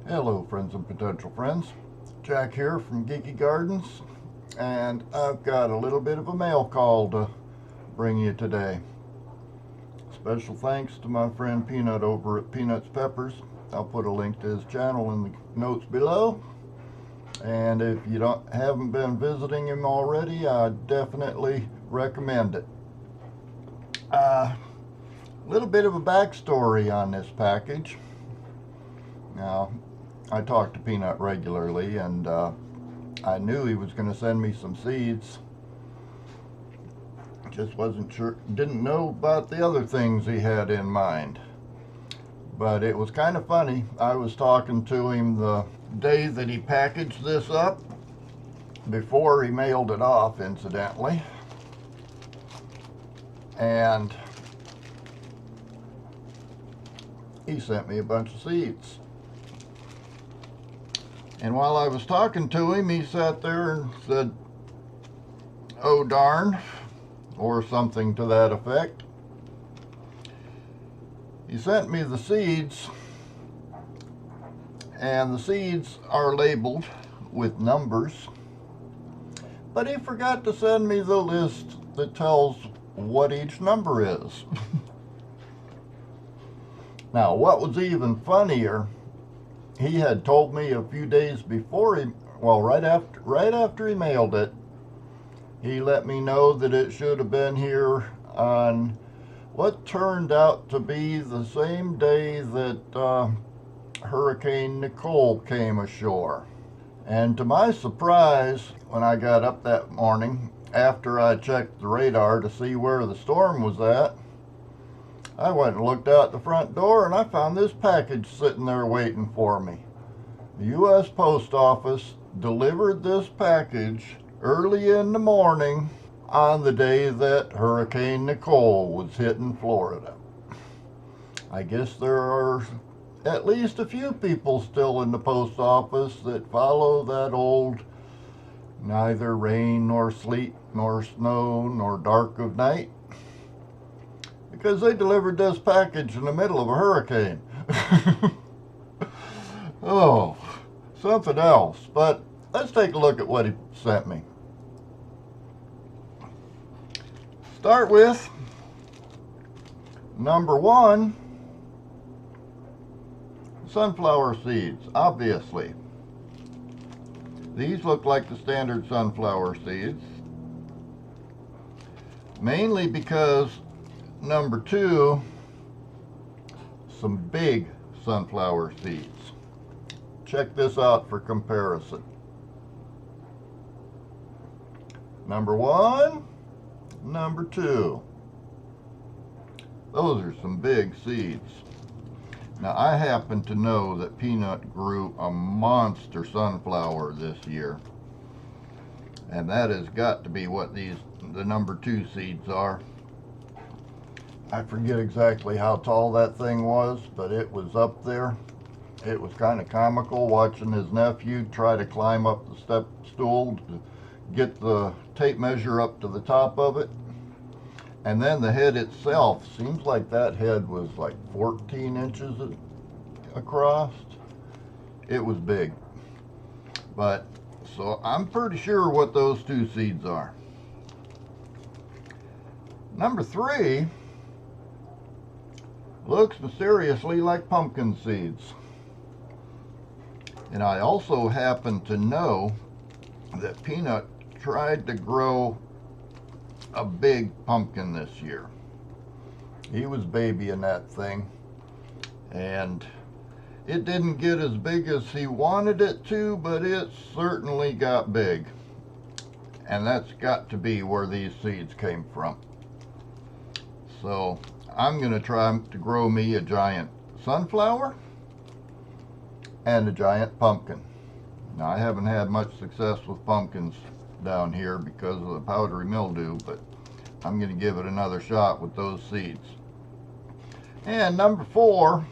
Hello friends and potential friends. Jack here from Geeky Gardens, and I've got a little bit of a mail call to bring you today. Special thanks to my friend Peanut over at Peanuts Peppers. I'll put a link to his channel in the notes below. And if you haven't been visiting him already, I definitely recommend it. A little bit of a backstory on this package. Now, I talk to Peanut regularly, and I knew he was going to send me some seeds. Just wasn't sure, didn't know about the other things he had in mind. But it was kind of funny. I was talking to him the day that he packaged this up, before he mailed it off, incidentally. And he sent me a bunch of seeds. And while I was talking to him, he sat there and said, "Oh darn," or something to that effect. He sent me the seeds, and the seeds are labeled with numbers, but he forgot to send me the list that tells what each number is. Now, what was even funnier, he had told me a few days before right after he mailed it, he let me know that it should have been here on what turned out to be the same day that Hurricane Nicole came ashore. And to my surprise, when I got up that morning, after I checked the radar to see where the storm was at, I went and looked out the front door, and I found this package sitting there waiting for me. The U.S. Post Office delivered this package early in the morning on the day that Hurricane Nicole was hitting Florida. I guess there are at least a few people still in the post office that follow that old neither rain nor sleet nor snow nor dark of night, because they delivered this package in the middle of a hurricane. Oh, something else. But let's take a look at what he sent me. Start with number one, sunflower seeds, obviously. These look like the standard sunflower seeds, mainly because number two, some big sunflower seeds. Check this out for comparison. Number one, number two. Those are some big seeds. Now, I happen to know that Peanut grew a monster sunflower this year, and that has got to be what the number two seeds are. I forget exactly how tall that thing was, but it was up there. It was kind of comical watching his nephew try to climb up the step stool to get the tape measure up to the top of it. And then the head itself, seems like that head was like 14 inches across. It was big. But, so I'm pretty sure what those two seeds are. Number three looks mysteriously like pumpkin seeds. And I also happen to know that Peanut tried to grow a big pumpkin this year. He was babying that thing, and it didn't get as big as he wanted it to, but it certainly got big. And that's got to be where these seeds came from. So I'm going to try to grow me a giant sunflower and a giant pumpkin. Now, I haven't had much success with pumpkins down here because of the powdery mildew, but I'm going to give it another shot with those seeds. And number four,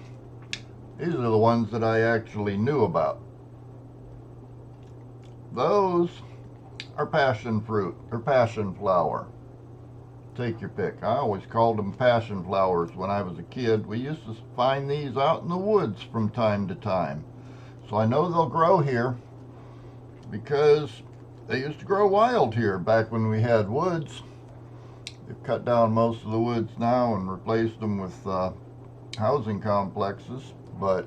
these are the ones that I actually knew about. Those are passion fruit, or passion flower. Take your pick. I always called them passion flowers when I was a kid. We used to find these out in the woods from time to time. So I know they'll grow here because they used to grow wild here back when we had woods. They've cut down most of the woods now and replaced them with housing complexes, but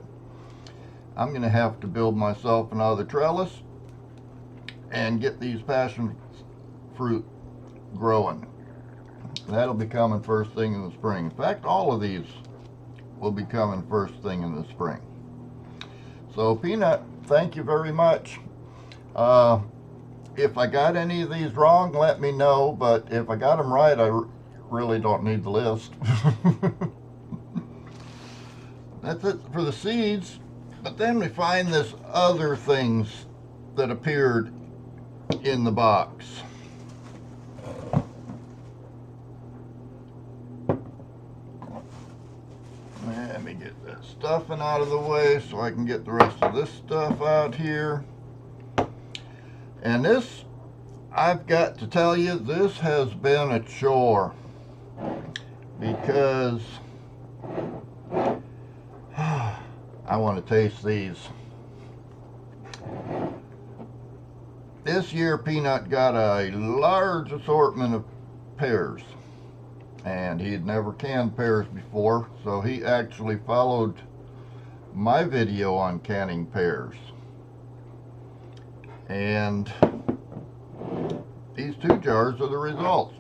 I'm going to have to build myself another trellis and get these passion fruit growing. That'll be coming first thing in the spring. In fact, all of these will be coming first thing in the spring. So Peanut, thank you very much. If I got any of these wrong, let me know, but if I got them right, I really don't need the list. That's it for the seeds. But then we find this other things that appeared in the box. Let me get that stuffing out of the way so I can get the rest of this stuff out here. And this, I've got to tell you, this has been a chore because I want to taste these. This year Peanut got a large assortment of pears, and he had never canned pears before, so he actually followed my video on canning pears. And these 2 jars are the results.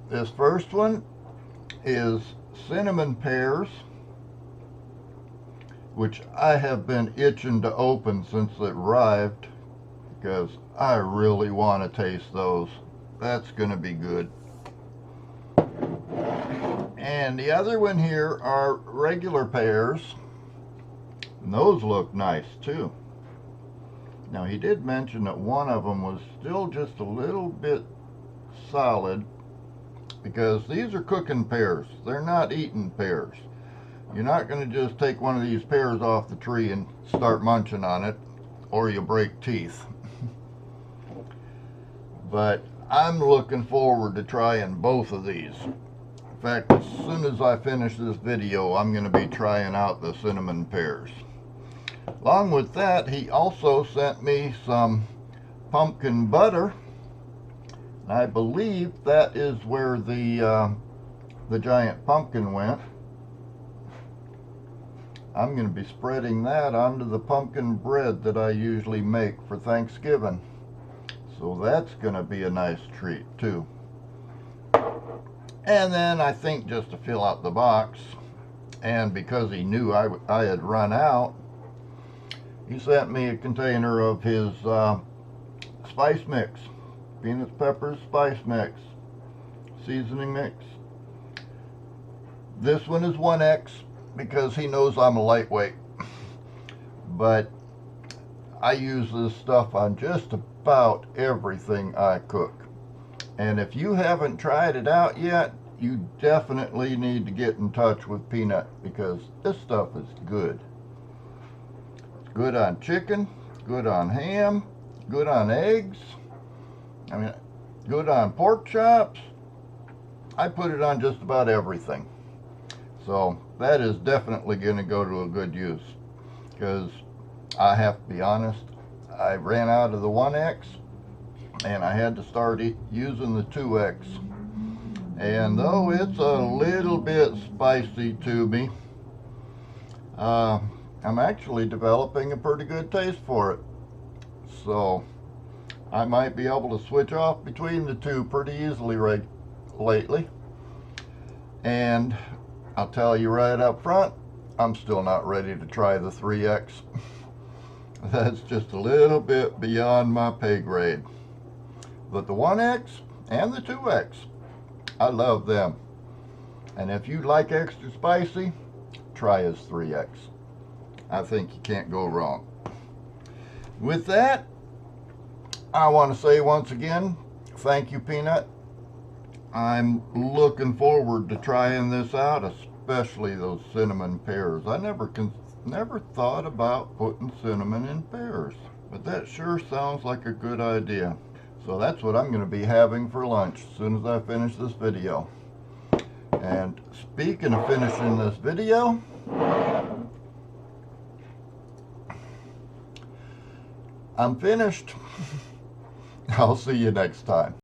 This first one is cinnamon pears, which I have been itching to open since it arrived because I really want to taste those. That's going to be good. And the other one here are regular pears, and those look nice too. Now he did mention that one of them was still just a little bit solid because these are cooking pears. They're not eating pears. You're not going to just take one of these pears off the tree and start munching on it, or you'll break teeth. But I'm looking forward to trying both of these. In fact, as soon as I finish this video, I'm going to be trying out the cinnamon pears. Along with that, he also sent me some pumpkin butter. I believe that is where the giant pumpkin went. I'm going to be spreading that onto the pumpkin bread that I usually make for Thanksgiving. So that's going to be a nice treat too. And then I think just to fill out the box, and because he knew I had run out, he sent me a container of his spice mix. Peanuts, peppers, spice mix. Seasoning mix. This one is 1X because he knows I'm a lightweight. But I use this stuff on just about everything I cook. And if you haven't tried it out yet, you definitely need to get in touch with Peanut because this stuff is good. It's good on chicken, good on ham, good on eggs. I mean, good on pork chops. I put it on just about everything. So that is definitely going to go to a good use because I have to be honest, I ran out of the 1X and I had to start using the 2X. And though it's a little bit spicy to me, I'm actually developing a pretty good taste for it. So I might be able to switch off between the two pretty easily lately. And I'll tell you right up front, I'm still not ready to try the 3X. That's just a little bit beyond my pay grade. But the 1X and the 2X, I love them. And if you like extra spicy, try his 3X. I think you can't go wrong. With that, I want to say once again, thank you, Peanut. I'm looking forward to trying this out, especially those cinnamon pears. I never thought about putting cinnamon in pears, but that sure sounds like a good idea. So that's what I'm going to be having for lunch as soon as I finish this video. And speaking of finishing this video, I'm finished. I'll see you next time.